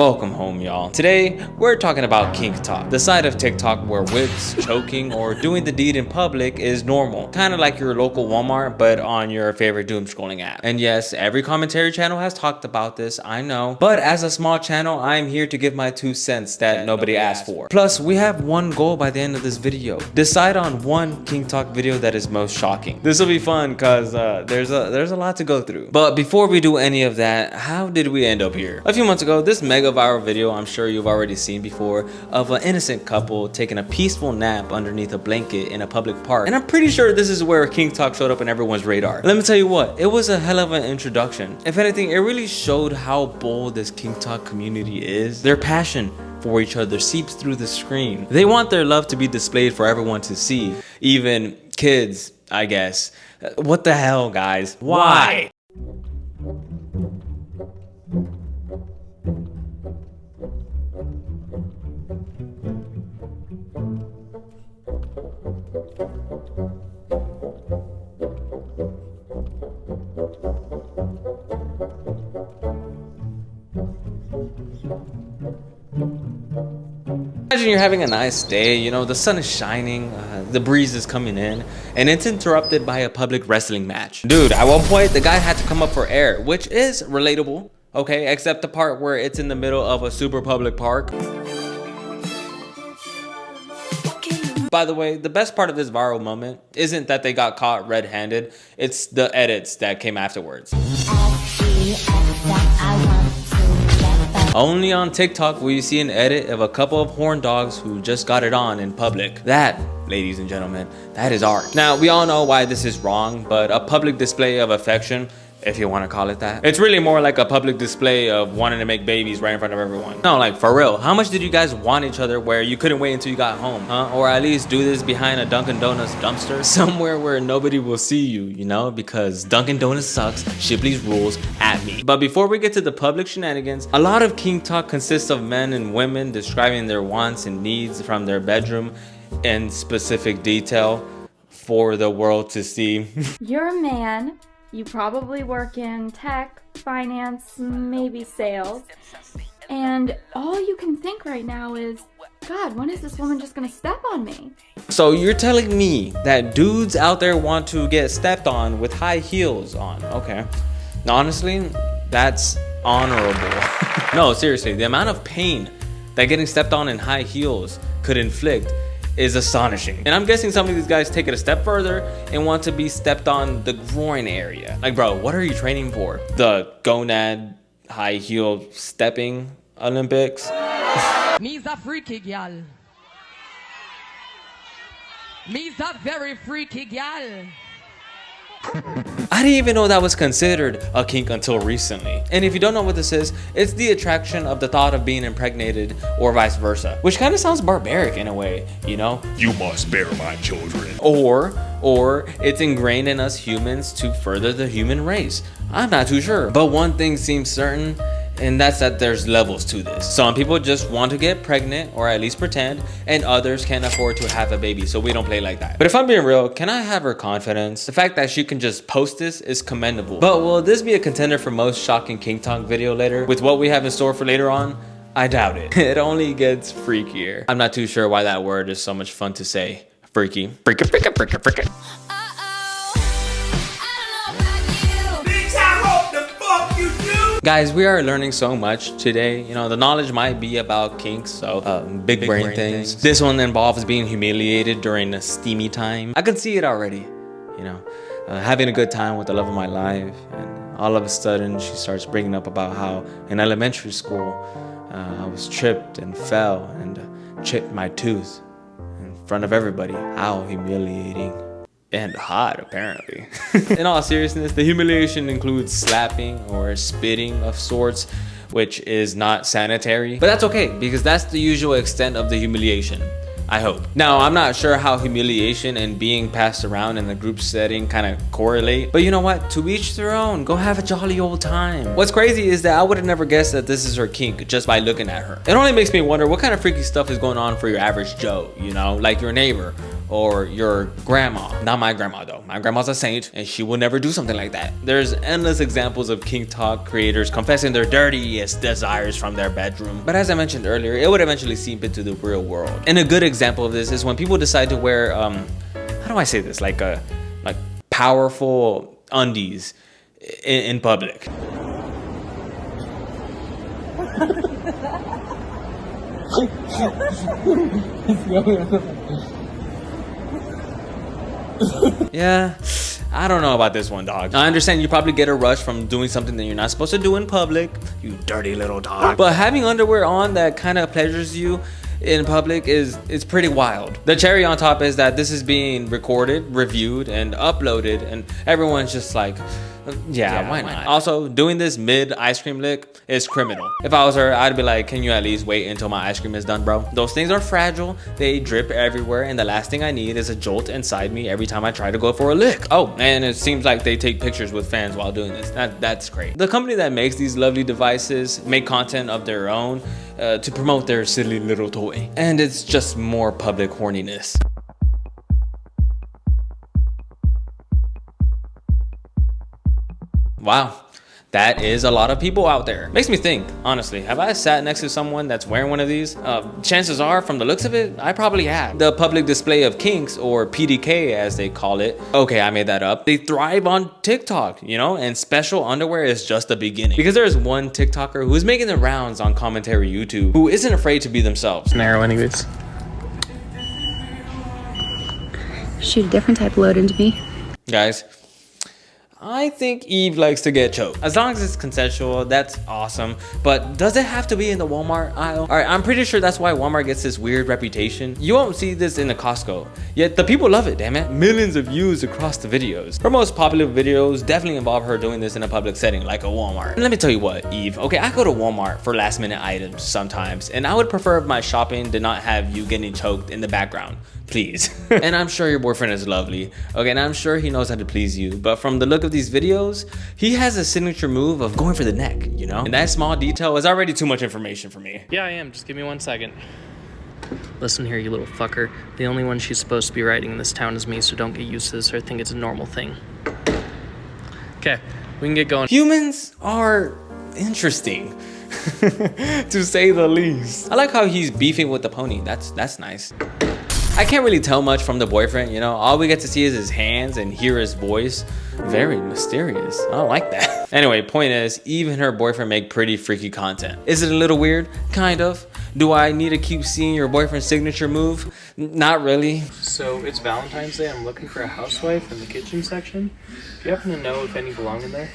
Welcome home, y'all. Today, we're talking about KinkTok, the side of TikTok where whips, choking, or doing the deed in public is normal. Kind of like your local Walmart, but on your favorite doom scrolling app. And yes, every commentary channel has talked about this, I know. But as a small channel, I'm here to give my 2 cents that nobody asked for. Plus, we have one goal by the end of this video. Decide on one KinkTok video that is most shocking. This will be fun because there's a lot to go through. But before we do any of that, how did we end up here? A few months ago, this mega viral video I'm sure you've already seen before of an innocent couple taking a peaceful nap underneath a blanket in a public park, and I'm pretty sure this is where KinkTok showed up in everyone's radar. Let me tell you what, it was a hell of an introduction. If anything, it really showed how bold this KinkTok community is. Their passion for each other seeps through the screen. They want their love to be displayed for everyone to see, even kids, I guess. What the hell, guys? Why? Imagine you're having a nice day, you know, the sun is shining, the breeze is coming in, and it's interrupted by a public wrestling match. Dude, at one point, the guy had to come up for air, which is relatable, okay, except the part where it's in the middle of a super public park. By the way, the best part of this viral moment isn't that they got caught red-handed, it's the edits that came afterwards. Only on TikTok will you see an edit of a couple of horn dogs who just got it on in public. That, ladies and gentlemen, that is art. Now, we all know why this is wrong, but a public display of affection, if you want to call it that, it's really more like a public display of wanting to make babies right in front of everyone. No, like for real, how much did you guys want each other where you couldn't wait until you got home, huh? Or at least do this behind a Dunkin' Donuts dumpster, somewhere where nobody will see you, you know, because Dunkin' Donuts sucks, Shipley's rules at me. But before we get to the public shenanigans, a lot of KinkTok consists of men and women describing their wants and needs from their bedroom in specific detail for the world to see. You're a man. You probably work in tech, finance, maybe sales, and all you can think right now is, God, when is this woman just gonna step on me? So you're telling me that dudes out there want to get stepped on with high heels on? Okay. Honestly, that's honorable. No, seriously, the amount of pain that getting stepped on in high heels could inflict is astonishing. And I'm guessing some of these guys take it a step further and want to be stepped on the groin area. Like, bro, what are you training for? The gonad high heel stepping Olympics? Me's a freaky gal. Me's a very freaky gal. I didn't even know that was considered a kink until recently. And if you don't know what this is, it's the attraction of the thought of being impregnated or vice versa, which kind of sounds barbaric in a way, you know? You must bear my children. Or it's ingrained in us humans to further the human race. I'm not too sure. But one thing seems certain, and that's that there's levels to this. Some people just want to get pregnant or at least pretend, and others can't afford to have a baby, so we don't play like that. But if I'm being real, can I have her confidence? The fact that she can just post this is commendable. But will this be a contender for most shocking KinkTok video later? With what we have in store for later on? I doubt it. It only gets freakier. I'm not too sure why that word is so much fun to say. Freaky. Freaky, freaky, freaky, freaky. Guys, we are learning so much today. You know, the knowledge might be about kinks, so big brain things. This one involves being humiliated during a steamy time. I can see it already, you know, having a good time with the love of my life, and all of a sudden she starts bringing up about how in elementary school I was tripped and fell and chipped my tooth in front of everybody. How humiliating. And hot, apparently. In all seriousness, the humiliation includes slapping or spitting of sorts, which is not sanitary. But that's okay, because that's the usual extent of the humiliation, I hope. Now, I'm not sure how humiliation and being passed around in a group setting kind of correlate, but you know what? To each their own. Go have a jolly old time. What's crazy is that I would have never guessed that this is her kink just by looking at her. It only makes me wonder what kind of freaky stuff is going on for your average Joe, you know, like your neighbor, or your grandma. Not my grandma though. My grandma's a saint and she will never do something like that. There's endless examples of KinkTok creators confessing their dirtiest desires from their bedroom. But as I mentioned earlier, it would eventually seep into the real world. And a good example of this is when people decide to wear, how do I say this? Like powerful undies in public. Yeah, I don't know about this one, dog. I understand you probably get a rush from doing something that you're not supposed to do in public, you dirty little dog. But having underwear on that kind of pleasures you in public is pretty wild. The cherry on top is that this is being recorded, reviewed, and uploaded, and everyone's just like, yeah, why not? Also, doing this mid ice cream lick is criminal. If I was her, I'd be like, can you at least wait until my ice cream is done, bro? Those things are fragile, they drip everywhere, and the last thing I need is a jolt inside me every time I try to go for a lick. Oh, and it seems like they take pictures with fans while doing this. That's great. The company that makes these lovely devices make content of their own to promote their silly little toy. And it's just more public horniness. Wow, that is a lot of people out there. Makes me think, honestly, have I sat next to someone that's wearing one of these? Chances are, from the looks of it, I probably have. The public display of kinks, or PDK as they call it. Okay, I made that up. They thrive on TikTok, you know, and special underwear is just the beginning. Because there's one TikToker who's making the rounds on commentary YouTube who isn't afraid to be themselves. Narrow anyways. Shoot a different type of load into me. Guys, I think Eve likes to get choked. As long as it's consensual, that's awesome. But does it have to be in the Walmart aisle? All right, I'm pretty sure that's why Walmart gets this weird reputation. You won't see this in the Costco, yet the people love it, damn it. Millions of views across the videos. Her most popular videos definitely involve her doing this in a public setting, like a Walmart. And let me tell you what, Eve, okay, I go to Walmart for last minute items sometimes, and I would prefer if my shopping did not have you getting choked in the background. Please. And I'm sure your boyfriend is lovely, okay, and I'm sure he knows how to please you, but from the look of these videos, he has a signature move of going for the neck, you know? And that small detail is already too much information for me. Yeah, I am. Just give me 1 second. Listen here, you little fucker. The only one she's supposed to be riding in this town is me, so don't get used to this or think it's a normal thing. Okay, we can get going. Humans are interesting, to say the least. I like how he's beefing with the pony. That's nice. I can't really tell much from the boyfriend, you know? All we get to see is his hands and hear his voice. Very mysterious. I don't like that. Anyway, point is, Eve and her boyfriend make pretty freaky content. Is it a little weird? Kind of. Do I need to keep seeing your boyfriend's signature move? Not really. So it's Valentine's Day. I'm looking for a housewife in the kitchen section. Do you happen to know if any belong in there?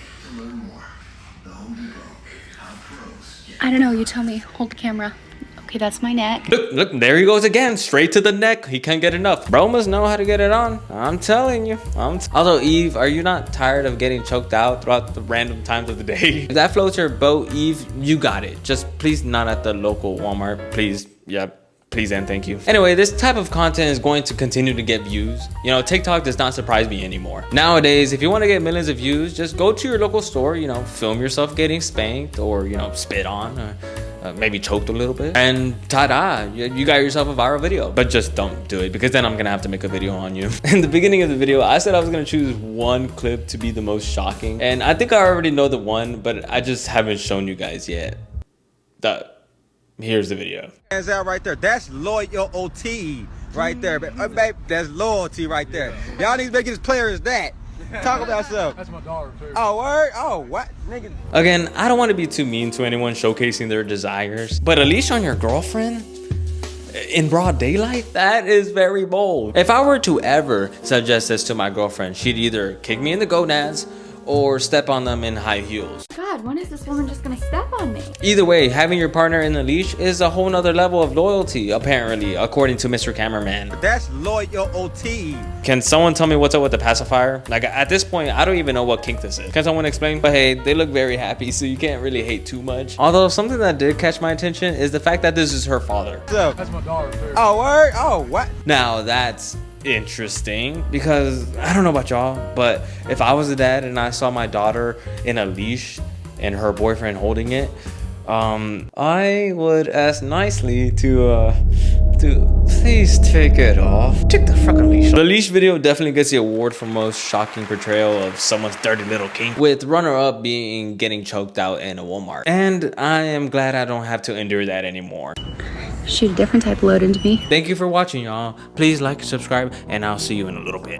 I don't know, you tell me. Hold the camera. Okay, that's my neck. Look, there he goes again, straight to the neck. He can't get enough. Bro must know how to get it on. I'm telling you. Also, Eve, are you not tired of getting choked out throughout the random times of the day? If that floats your boat, Eve, you got it. Just please not at the local Walmart, please. Yep. Please and thank you. Anyway, this type of content is going to continue to get views. You know, TikTok does not surprise me anymore. Nowadays, if you want to get millions of views, just go to your local store, you know, film yourself getting spanked or, you know, spit on, or maybe choked a little bit. And ta-da, you got yourself a viral video. But just don't do it, because then I'm gonna have to make a video on you. In the beginning of the video, I said I was gonna choose one clip to be the most shocking. And I think I already know the one, but I just haven't shown you guys yet. Here's the video. Hands out right there. That's loyalty right there. Babe, that's loyalty right there. Y'all need to make this player as that. Talk about yourself. That's my daughter too. Oh, word? Oh, what? Nigga. Again, I don't want to be too mean to anyone showcasing their desires, but a leash on your girlfriend in broad daylight? That is very bold. If I were to ever suggest this to my girlfriend, she'd either kick me in the gonads or step on them in high heels. God, when is this woman just gonna step on me? Either way, having your partner in a leash is a whole nother level of loyalty, apparently, according to Mr. Cameraman. That's loyalty. Can someone tell me what's up with the pacifier? Like, at this point, I don't even know what kink this is. Can someone explain? But hey, they look very happy, so you can't really hate too much. Although, something that did catch my attention is the fact that this is her father. So, that's my daughter too. Oh, word? Oh, what? Now, that's interesting, because I don't know about y'all, but if I was a dad and I saw my daughter in a leash and her boyfriend holding it, I would ask nicely to please take it off. Take the fucking leash off. The leash video definitely gets the award for most shocking portrayal of someone's dirty little kink, with runner-up being getting choked out in a Walmart. And I am glad I don't have to endure that anymore. Shoot a different type of load into me. Thank you for watching, y'all. Please like, subscribe, and I'll see you in a little bit.